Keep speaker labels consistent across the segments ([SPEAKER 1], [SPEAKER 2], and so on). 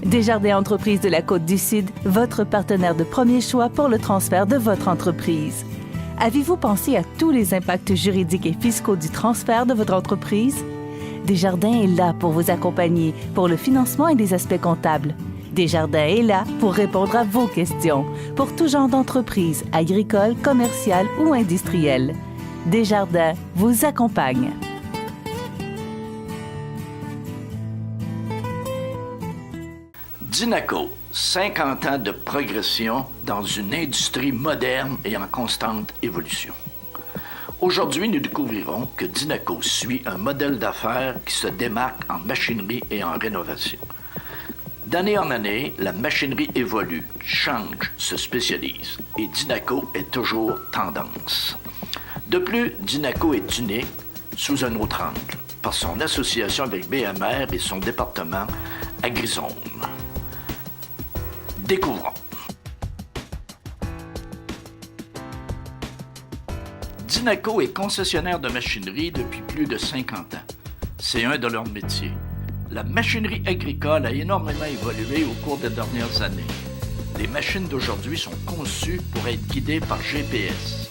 [SPEAKER 1] Desjardins Entreprises de la Côte-du-Sud, votre partenaire de premier choix pour le transfert de votre entreprise. Avez-vous pensé à tous les impacts juridiques et fiscaux du transfert de votre entreprise? Desjardins est là pour vous accompagner pour le financement et les aspects comptables. Desjardins est là pour répondre à vos questions pour tout genre d'entreprise, agricole, commerciale ou industrielle. Desjardins vous accompagne.
[SPEAKER 2] Dinaco, 50 ans de progression dans une industrie moderne et en constante évolution. Aujourd'hui, nous découvrirons que Dinaco suit un modèle d'affaires qui se démarque en machinerie et en rénovation. D'année en année, la machinerie évolue, change, se spécialise et Dinaco est toujours tendance. De plus, Dinaco est unique sous un autre angle, par son association avec BMR et son département Agrizone. Découvrons. Dinaco est concessionnaire de machinerie depuis plus de 50 ans. C'est un de leurs métiers. La machinerie agricole a énormément évolué au cours des dernières années. Les machines d'aujourd'hui sont conçues pour être guidées par GPS,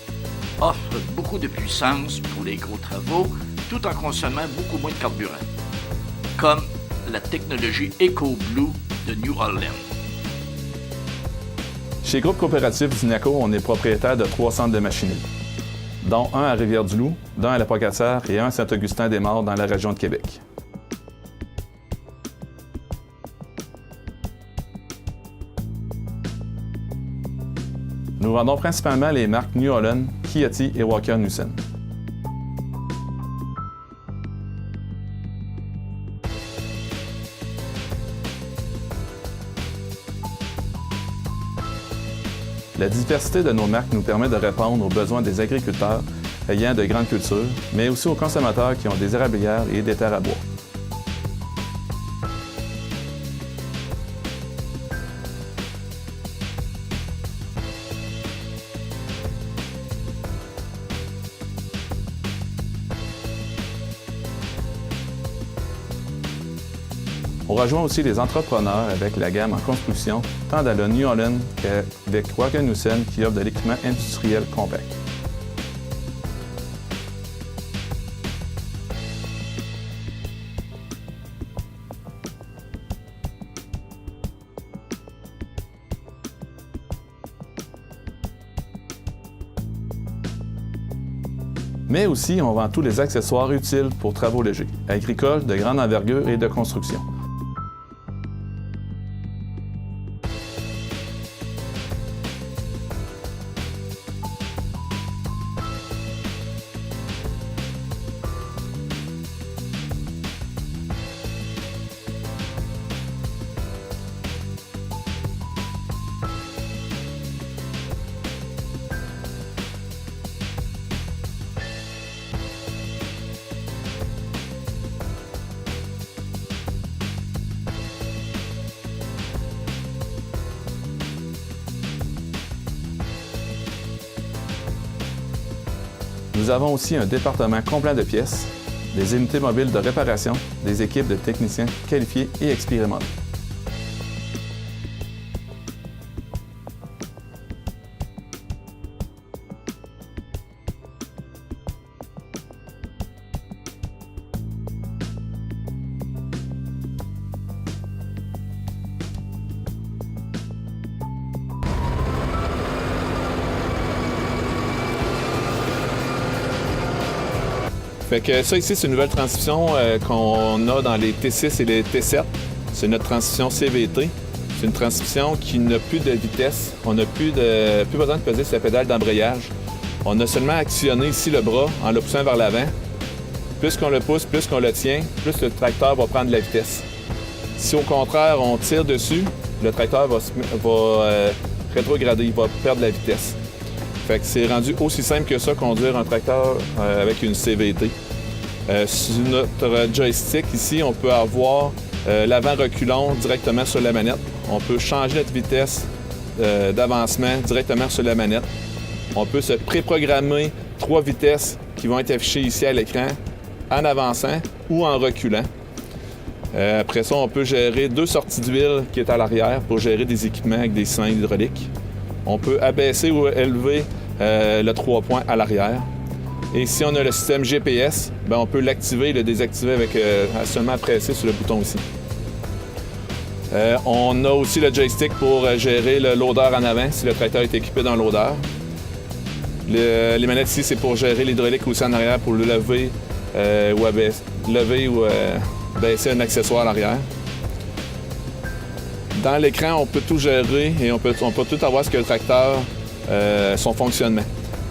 [SPEAKER 2] offrent beaucoup de puissance pour les gros travaux, tout en consommant beaucoup moins de carburant, comme la technologie EcoBlue de New Holland.
[SPEAKER 3] Chez Groupe Coopératif Dinaco, on est propriétaire de 3 centres de machinerie, dont un à Rivière-du-Loup, d'un à La Pocatière et un à Saint-Augustin-des-Maures dans la région de Québec. Nous vendons principalement les marques New Holland, Kiati et Walker Knudsen. La diversité de nos marques nous permet de répondre aux besoins des agriculteurs ayant de grandes cultures, mais aussi aux consommateurs qui ont des érablières et des terres à bois. On rejoint aussi les entrepreneurs avec la gamme en construction, tant dans le New Holland qu'avec Walker Knudsen qui offre de l'équipement industriel compact. Mais aussi, on vend tous les accessoires utiles pour travaux légers, agricoles, de grande envergure et de construction. Nous avons aussi un département complet de pièces, des unités mobiles de réparation, des équipes de techniciens qualifiés et expérimentés. Fait que ça ici, c'est une nouvelle transmission qu'on a dans les T6 et les T7. C'est notre transmission CVT. C'est une transmission qui n'a plus de vitesse. On n'a plus besoin de peser sur la pédale d'embrayage. On a seulement actionné ici le bras en le poussant vers l'avant. Plus qu'on le pousse, plus qu'on le tient, plus le tracteur va prendre de la vitesse. Si au contraire, on tire dessus, le tracteur va rétrograder, il va perdre de la vitesse. Fait que c'est rendu aussi simple que ça, conduire un tracteur avec une CVT. Sur notre joystick ici, on peut avoir l'avant reculon directement sur la manette. On peut changer notre vitesse d'avancement directement sur la manette. On peut se préprogrammer 3 vitesses qui vont être affichées ici à l'écran en avançant ou en reculant. Après ça, on peut gérer 2 sorties d'huile qui est à l'arrière pour gérer des équipements avec des cylindres hydrauliques. On peut abaisser ou élever le 3 points à l'arrière. Et si on a le système GPS, bien, on peut l'activer et le désactiver avec seulement presser sur le bouton aussi. On a aussi le joystick pour gérer le loader en avant si le tracteur est équipé d'un loader. Les manettes ici, c'est pour gérer l'hydraulique aussi en arrière pour le lever ou baisser un accessoire à l'arrière. Dans l'écran, on peut tout gérer et on peut tout avoir ce que le tracteur, son fonctionnement.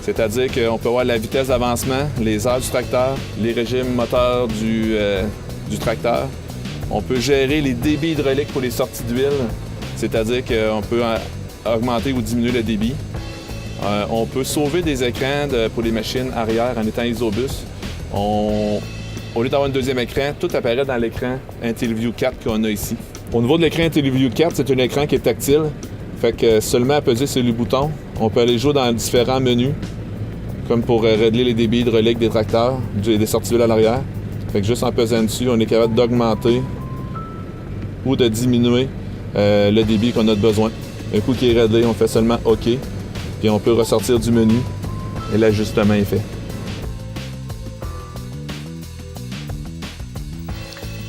[SPEAKER 3] C'est-à-dire qu'on peut voir la vitesse d'avancement, les heures du tracteur, les régimes moteurs du tracteur. On peut gérer les débits hydrauliques pour les sorties d'huile, c'est-à-dire qu'on peut augmenter ou diminuer le débit. On peut sauver des écrans pour les machines arrière en étant isobus. Au lieu d'avoir un deuxième écran, tout apparaît dans l'écran IntelliView 4 qu'on a ici. Au niveau de l'écran IntelliView 4, c'est un écran qui est tactile. Fait que seulement à peser sur les boutons, on peut aller jouer dans différents menus, comme pour régler les débits hydrauliques des tracteurs, des sorties d'huile à l'arrière. Fait que juste en pesant dessus, on est capable d'augmenter ou de diminuer le débit qu'on a besoin. Un coup qui est réglé, on fait seulement OK, puis on peut ressortir du menu et l'ajustement est fait.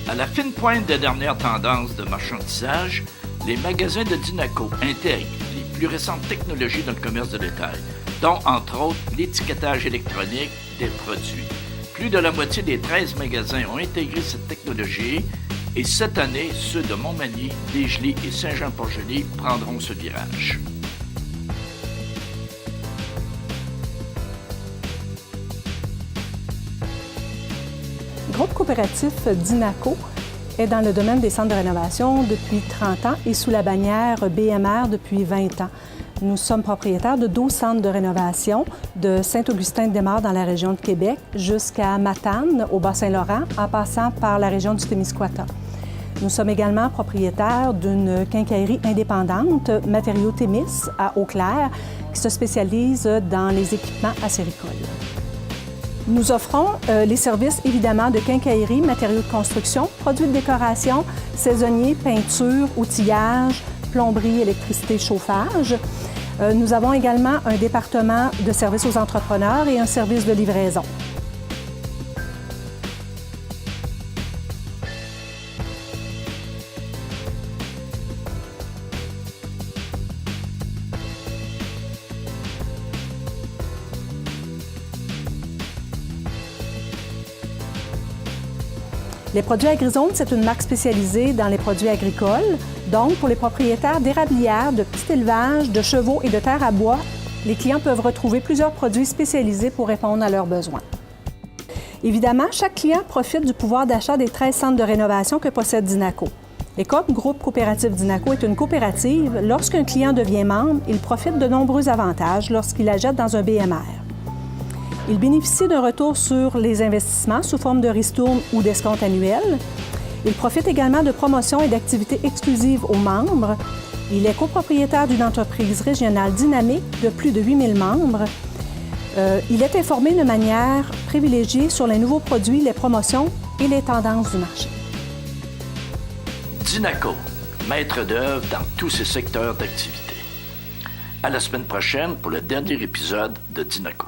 [SPEAKER 2] À la fine pointe des dernières tendances de marchandisage, les magasins de Dinaco intègrent les plus récentes technologies dans le commerce de détail, dont entre autres l'étiquetage électronique des produits. Plus de la moitié des 13 magasins ont intégré cette technologie et cette année, ceux de Montmagny, Desgelées et Saint-Jean-Port-Joli prendront ce virage.
[SPEAKER 4] Le groupe coopératif Dinaco est dans le domaine des centres de rénovation depuis 30 ans et sous la bannière BMR depuis 20 ans. Nous sommes propriétaires de 12 centres de rénovation, de Saint-Augustin-de-Desmaures dans la région de Québec jusqu'à Matane, au Bas-Saint-Laurent, en passant par la région du Témiscouata. Nous sommes également propriétaires d'une quincaillerie indépendante, Matériaux Témis, à Eau-Claire, qui se spécialise dans les équipements acéricoles. Nous offrons les services, évidemment, de quincaillerie, matériaux de construction, produits de décoration, saisonniers, peinture, outillage, plomberie, électricité, chauffage. Nous avons également un département de services aux entrepreneurs et un service de livraison. Les produits AgriZone, c'est une marque spécialisée dans les produits agricoles. Donc, pour les propriétaires d'érablières, de petit élevage, de chevaux et de terre à bois, les clients peuvent retrouver plusieurs produits spécialisés pour répondre à leurs besoins. Évidemment, chaque client profite du pouvoir d'achat des 13 centres de rénovation que possède Dinaco. Et comme Groupe coopératif Dinaco est une coopérative, lorsqu'un client devient membre, il profite de nombreux avantages lorsqu'il achète dans un BMR. Il bénéficie d'un retour sur les investissements sous forme de ristourne ou d'escompte annuel. Il profite également de promotions et d'activités exclusives aux membres. Il est copropriétaire d'une entreprise régionale dynamique de plus de 8000 membres. Il est informé de manière privilégiée sur les nouveaux produits, les promotions et les tendances du marché.
[SPEAKER 2] Dinaco, maître d'œuvre dans tous ses secteurs d'activité. À la semaine prochaine pour le dernier épisode de Dinaco.